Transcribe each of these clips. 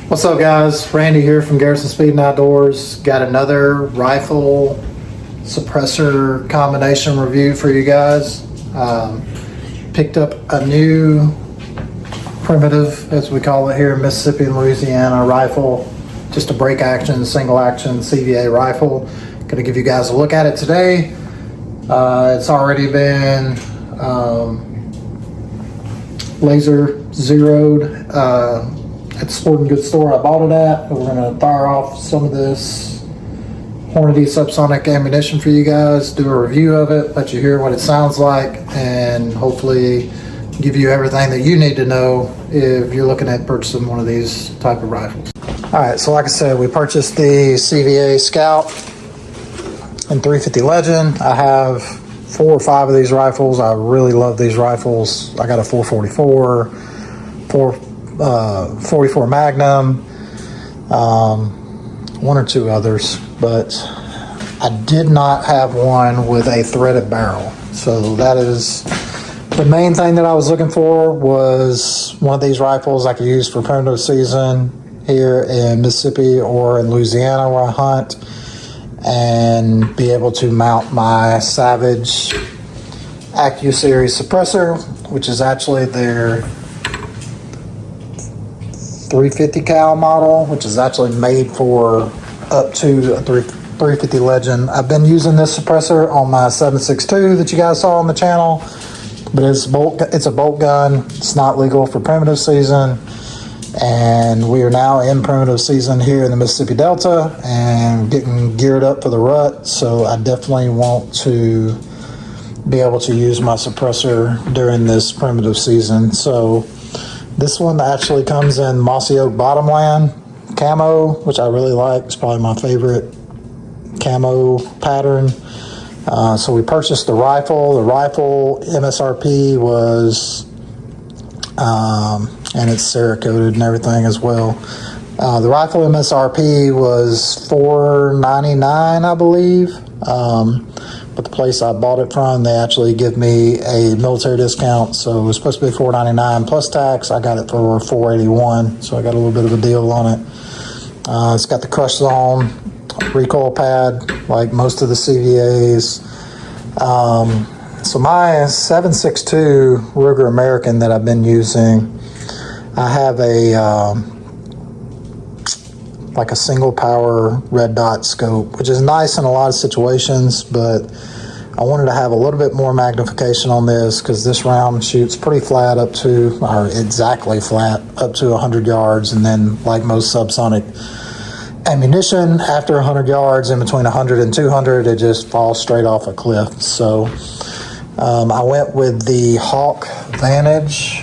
What's up, guys? Randy here from Garrison Speed and Outdoors. Got another rifle suppressor combination review for you guys. Picked up a new primitive, as we call it here in Mississippi and Louisiana, rifle. Just a break action, single action CVA rifle. Gonna give you guys a look at it today. It's already been laser zeroed at the sporting goods store I bought it at. We're gonna fire off some of this Hornady subsonic ammunition for you guys, do a review of it, let you hear what it sounds like, and hopefully give you everything that you need to know if you're looking at purchasing one of these type of rifles. All right, so like I said, we purchased the CVA Scout in 350 Legend. I have 4 or 5 of these rifles. I really love these rifles. I got a 444, 44 Magnum, 1 or 2 others, but I did not have one with a threaded barrel. So that is the main thing that I was looking for, was one of these rifles I could use for primitive season here in Mississippi or in Louisiana where I hunt, and be able to mount my Savage Accu Series Suppressor, which is actually their 350 cal model, which is actually made for up to a 350 Legend. I've been using this suppressor on my 7.62 that you guys saw on the channel, but it's a bolt gun. It's not legal for primitive season, and we are now in primitive season here in the Mississippi Delta and getting geared up for the rut. So I definitely want to be able to use my suppressor during this primitive season. So this one actually comes in mossy oak bottomland camo, which I really like. It's probably my favorite camo pattern. So we purchased the rifle. The rifle MSRP was, and it's Cerakoted and everything as well. The rifle MSRP was $4.99, I believe. But the place I bought it from, they actually give me a military discount, so it was supposed to be $4.99 plus tax. I got it for $4.81, so I got a little bit of a deal on it. It's got the crush zone recoil pad, like most of the CVAs. So my 7.62 Ruger American that I've been using, I have a like a single power red dot scope, which is nice in a lot of situations, but I wanted to have a little bit more magnification on this because this round shoots pretty flat up to, or exactly flat, up to 100 yards, and then like most subsonic ammunition, after 100 yards, in between 100 and 200, it just falls straight off a cliff. So I went with the Hawk Vantage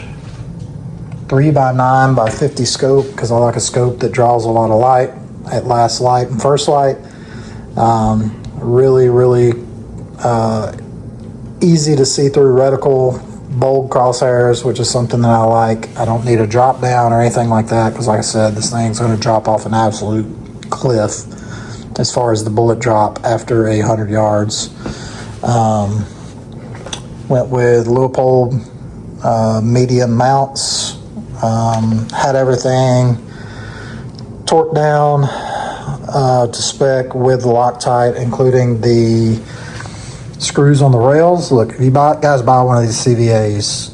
3x9x50 scope because I like a scope that draws a lot of light at last light and first light. Really easy to see through reticle, bold crosshairs, which is something that I like. I don't need a drop down or anything like that because, like I said, this thing's going to drop off an absolute cliff as far as the bullet drop after 100 yards. Went with Leupold medium mounts. Had everything torqued down to spec with Loctite, including the screws on the rails. Look, if you guys buy one of these CVAs,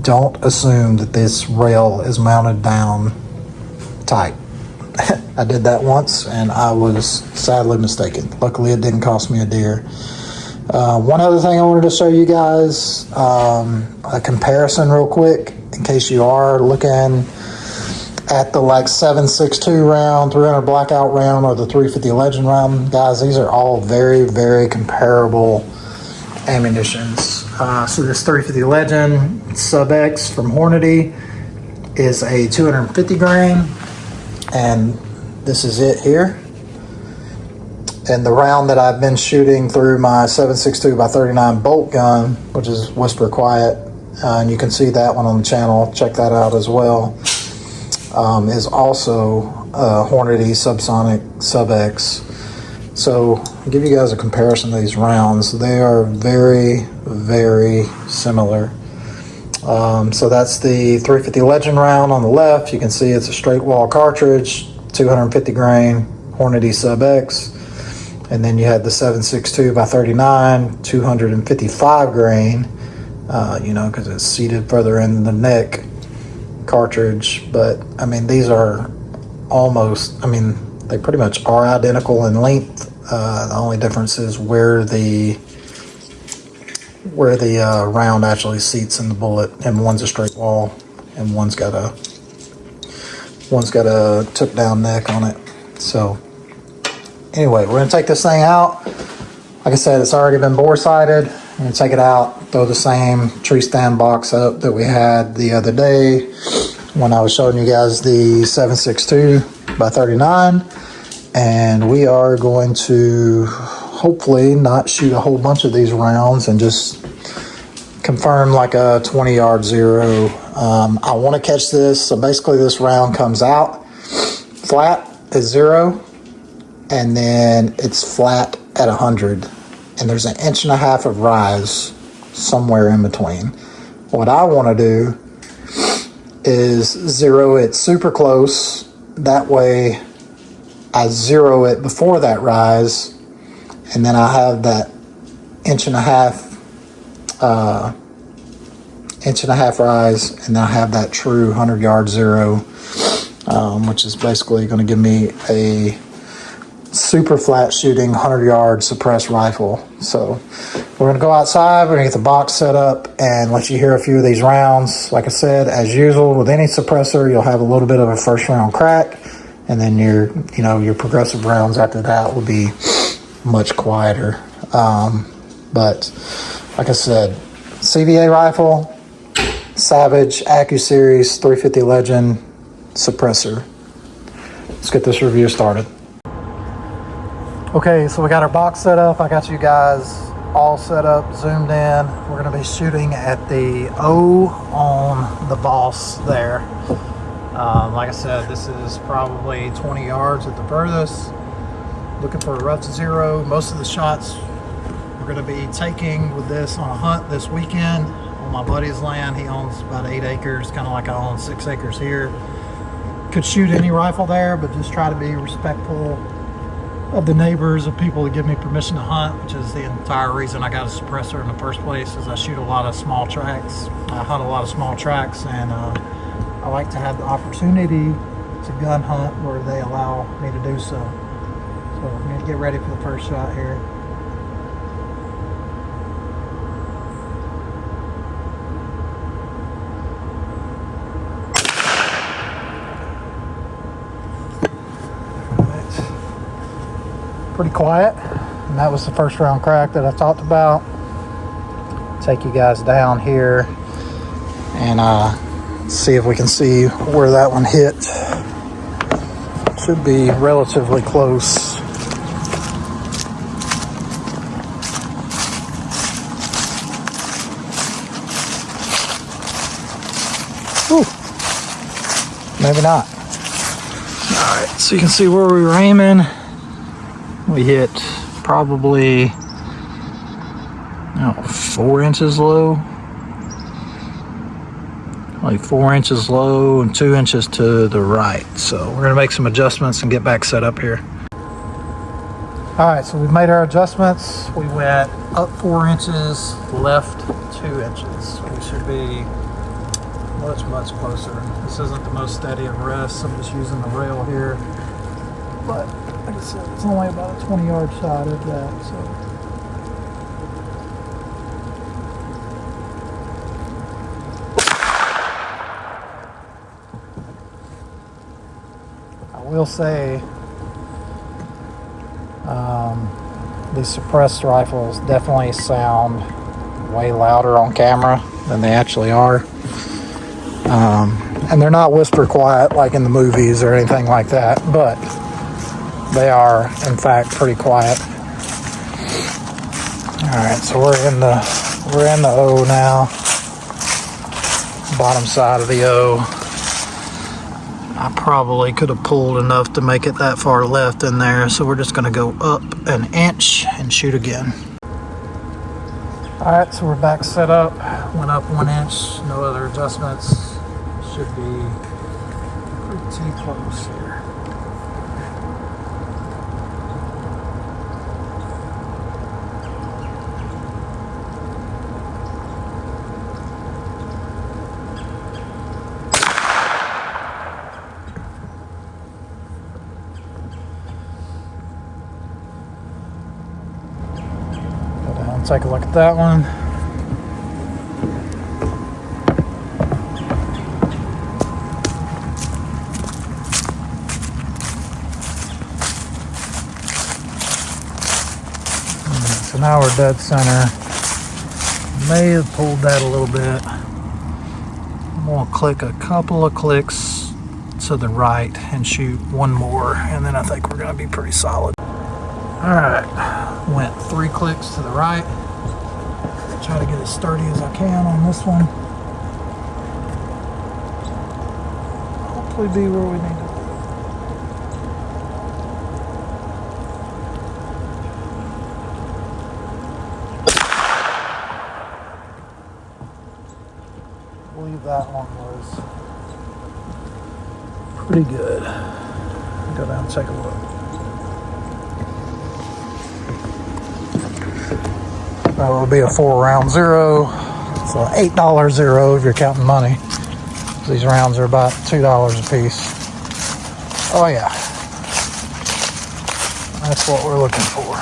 don't assume that this rail is mounted down tight. I did that once and I was sadly mistaken. Luckily it didn't cost me a deer. One other thing I wanted to show you guys, a comparison real quick, in case you are looking at the like 7.62 round, 300 blackout round, or the 350 Legend round. Guys, these are all very comparable ammunitions. So this 350 Legend Sub X from Hornady is a 250 grain, and this is it here. And the round that I've been shooting through my 7.62x39 bolt gun, which is Whisper Quiet, and you can see that one on the channel, check that out as well, is also Hornady Subsonic Sub X. So I'll give you guys a comparison of these rounds. They are very similar. So that's the 350 Legend round on the left. You can see it's a straight wall cartridge, 250 grain Hornady Sub X. And then you had the 7.62 by 39, 255 grain, you know, because it's seated further in the neck cartridge. But I mean, these are almost, I mean, they pretty much are identical in length. The only difference is where the round actually seats in the bullet, and one's a straight wall and one's got a took down neck on it. So anyway, we're gonna take this thing out. Like I said, it's already been bore sighted. I'm gonna take it out, throw the same tree stand box up that we had the other day when I was showing you guys the 7.62 by 39. And we are going to hopefully not shoot a whole bunch of these rounds and just confirm like a 20-yard zero. I want to catch this. So basically this round comes out flat at 0, and then it's flat at 100. And there's an 1.5 inches of rise somewhere in between. What I want to do is zero it super close. That way I zero it before that rise, and then I have that 1.5 inch rise, and then I have that true 100-yard zero, which is basically going to give me a super flat shooting 100-yard suppressed rifle. So we're going to go outside, we're going to get the box set up and let you hear a few of these rounds. Like I said, as usual with any suppressor, you'll have a little bit of a first round crack, and then your progressive rounds after that will be much quieter. But like I said, CVA rifle, Savage Accu Series 350 Legend suppressor. Let's get this review started. Okay, so we got our box set up. I got you guys all set up, zoomed in. We're gonna be shooting at the O on the boss there. Like I said, this is probably 20 yards at the furthest. Looking for a rough zero. Most of the shots we're going to be taking with this on a hunt this weekend on my buddy's land. He owns about 8 acres, kind of like I own 6 acres here. Could shoot any rifle there, but just try to be respectful of the neighbors, of people that give me permission to hunt, which is the entire reason I got a suppressor in the first place, is I shoot a lot of small tracks. I hunt a lot of small tracks, and I like to have the opportunity to gun hunt where they allow me to do so. So I'm going to get ready for the first shot here. Right. Pretty quiet, and that was the first round crack that I talked about. Take you guys down here and see if we can see where that one hit. Should be relatively close. Ooh, maybe not. All right, so you can see where we were aiming. We hit probably 4 inches low. Like 4 inches low and 2 inches to the right. So we're gonna make some adjustments and get back set up here. All right, so we've made our adjustments. We went up 4 inches, left 2 inches. We should be much closer. This isn't the most steady of rests. I'm just using the rail here. But like I said, it's only about a 20-yard shot of that, so. I will say these suppressed rifles definitely sound way louder on camera than they actually are. And they're not whisper quiet like in the movies or anything like that, but they are in fact pretty quiet. All right, so we're in the O now, bottom side of the O. I probably could have pulled enough to make it that far left in there, so we're just going to go up 1 inch and shoot again. Alright, so we're back set up. Went up 1 inch, no other adjustments. Should be pretty close here. Go down and take a look at that one. So now we're dead center. May have pulled that a little bit. I'm gonna click a couple of clicks to the right and shoot one more, and then I think we're gonna be pretty solid. All right, went 3 clicks to the right. Try to get as sturdy as I can on this one. Hopefully be where we need to be. I believe that one was pretty good. Go down and take a look. That will be a 4-round zero. So $8 zero if you're counting money. These rounds are about $2 a piece. Oh yeah. That's what we're looking for.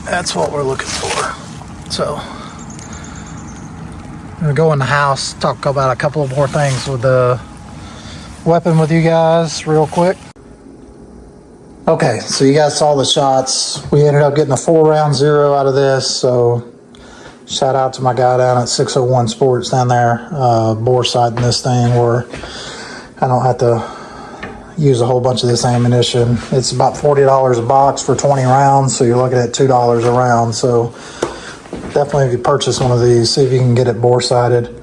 That's what we're looking for. So I'm gonna go in the house, talk about a couple of more things with the weapon with you guys real quick. Okay, so you guys saw the shots. We ended up getting a 4-round zero out of this, so shout out to my guy down at 601 Sports down there, bore sighting this thing where I don't have to use a whole bunch of this ammunition. It's about $40 a box for 20 rounds, so you're looking at $2 a round. So definitely if you purchase one of these, see if you can get it bore sighted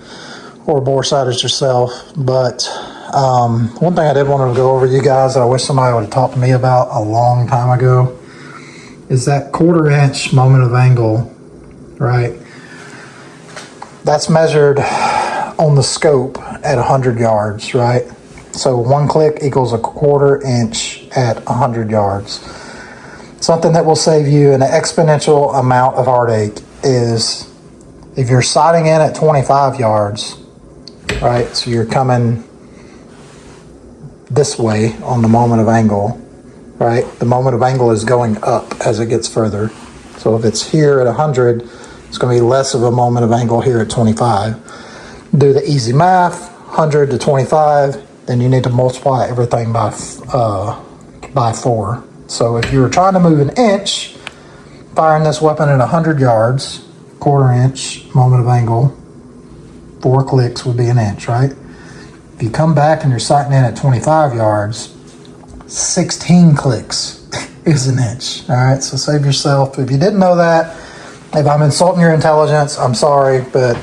or bore sighted yourself. But one thing I did want to go over you guys that I wish somebody would have talked to me about a long time ago is that 1/4 inch moment of angle, right? That's measured on the scope at 100 yards, right? So 1 click equals a 1/4 inch at 100 yards. Something that will save you an exponential amount of heartache is if you're sighting in at 25 yards, right? So you're coming this way on the moment of angle, right? The moment of angle is going up as it gets further. So if it's here at 100, it's going to be less of a moment of angle here at 25. Do the easy math, 100 to 25, then you need to multiply everything by 4. So if you were trying to move an inch, firing this weapon at 100 yards, 1/4 inch moment of angle, 4 clicks would be an inch, right? If you come back and you're sighting in at 25 yards, 16 clicks is an inch. All right, so save yourself. If you didn't know that, if I'm insulting your intelligence, I'm sorry, but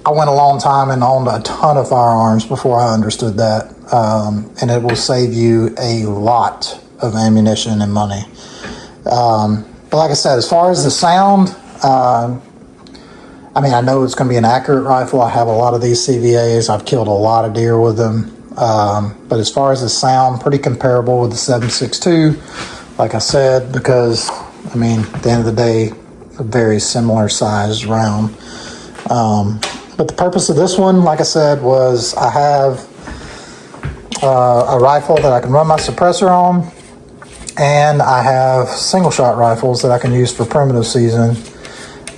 I went a long time and owned a ton of firearms before I understood that. And it will save you a lot of ammunition and money. But like I said, as far as the sound, I mean, I know it's going to be an accurate rifle. I have a lot of these CVAs. I've killed a lot of deer with them. But as far as the sound, pretty comparable with the 7.62, like I said, because, I mean, at the end of the day, a very similar sized round. But the purpose of this one, like I said, was I have a rifle that I can run my suppressor on, and I have single shot rifles that I can use for primitive season.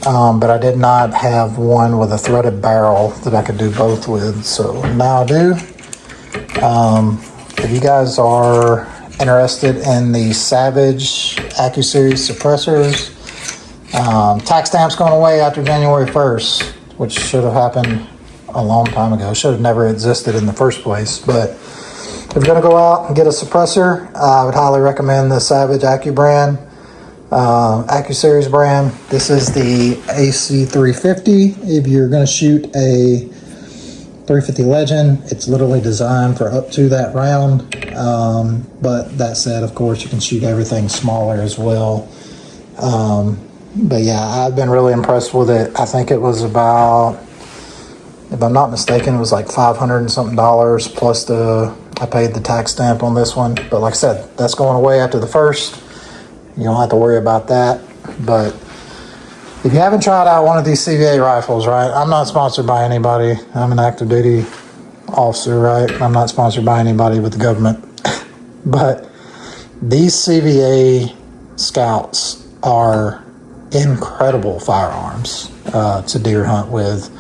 But I did not have one with a threaded barrel that I could do both with, so now I do. If you guys are interested in the Savage Accu Series Suppressors, tax stamp's going away after January 1st, which should have happened a long time ago. Should have never existed in the first place. But if you're going to go out and get a suppressor, I would highly recommend the Savage Accu brand. Accu Series brand. This is the AC350. If you're going to shoot a 350 Legend, it's literally designed for up to that round. But that said, of course, you can shoot everything smaller as well. But yeah, I've been really impressed with it. I think it was about, if I'm not mistaken, it was like $500 and something plus I paid the tax stamp on this one. But like I said, that's going away after the first. You don't have to worry about that. But if you haven't tried out one of these CVA rifles, right? I'm not sponsored by anybody. I'm an active duty officer, right? I'm not sponsored by anybody with the government. But these CVA Scouts are incredible firearms to deer hunt with.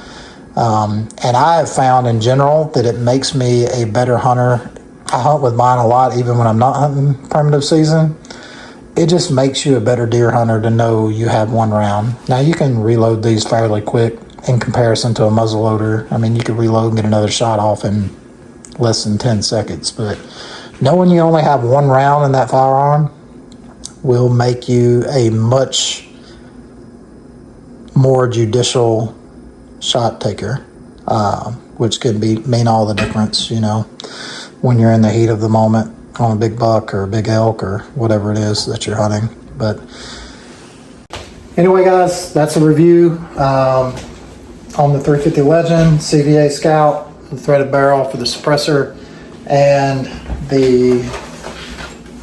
And I have found in general that it makes me a better hunter. I hunt with mine a lot, even when I'm not hunting primitive season. It just makes you a better deer hunter to know you have one round. Now you can reload these fairly quick in comparison to a muzzleloader. I mean, you could reload and get another shot off in less than 10 seconds. But knowing you only have one round in that firearm will make you a much more judicial shot taker, which could mean all the difference, you know, when you're in the heat of the moment on a big buck or a big elk or whatever it is that you're hunting. But anyway, guys, that's a review on the 350 Legend CVA Scout, the threaded barrel for the suppressor, and the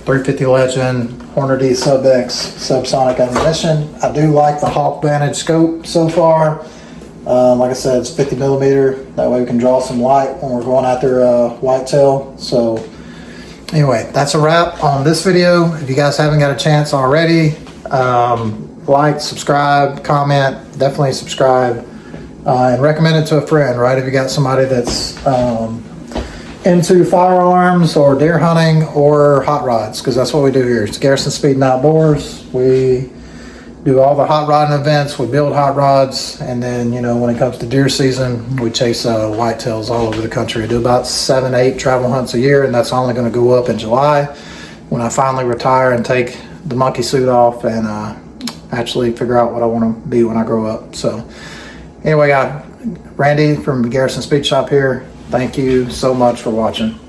350 Legend Hornady Sub X subsonic ammunition. I do like the Hawk Vantage scope so far. Like I said, it's 50 millimeter. That way we can draw some light when we're going after whitetail. So anyway, that's a wrap on this video. If you guys haven't got a chance already, like, subscribe, comment, definitely subscribe, and recommend it to a friend, right? If you got somebody that's into firearms or deer hunting or hot rods, because that's what we do here. It's Garrison Speed and Outdoors. We do all the hot rodding events. We build hot rods, and then, you know, when it comes to deer season, we chase whitetails all over the country. I do about 7-8 travel hunts a year, and that's only going to go up in July when I finally retire and take the monkey suit off and actually figure out what I want to be when I grow up. So anyway, Randy from Garrison Speed Shop here. Thank you so much for watching.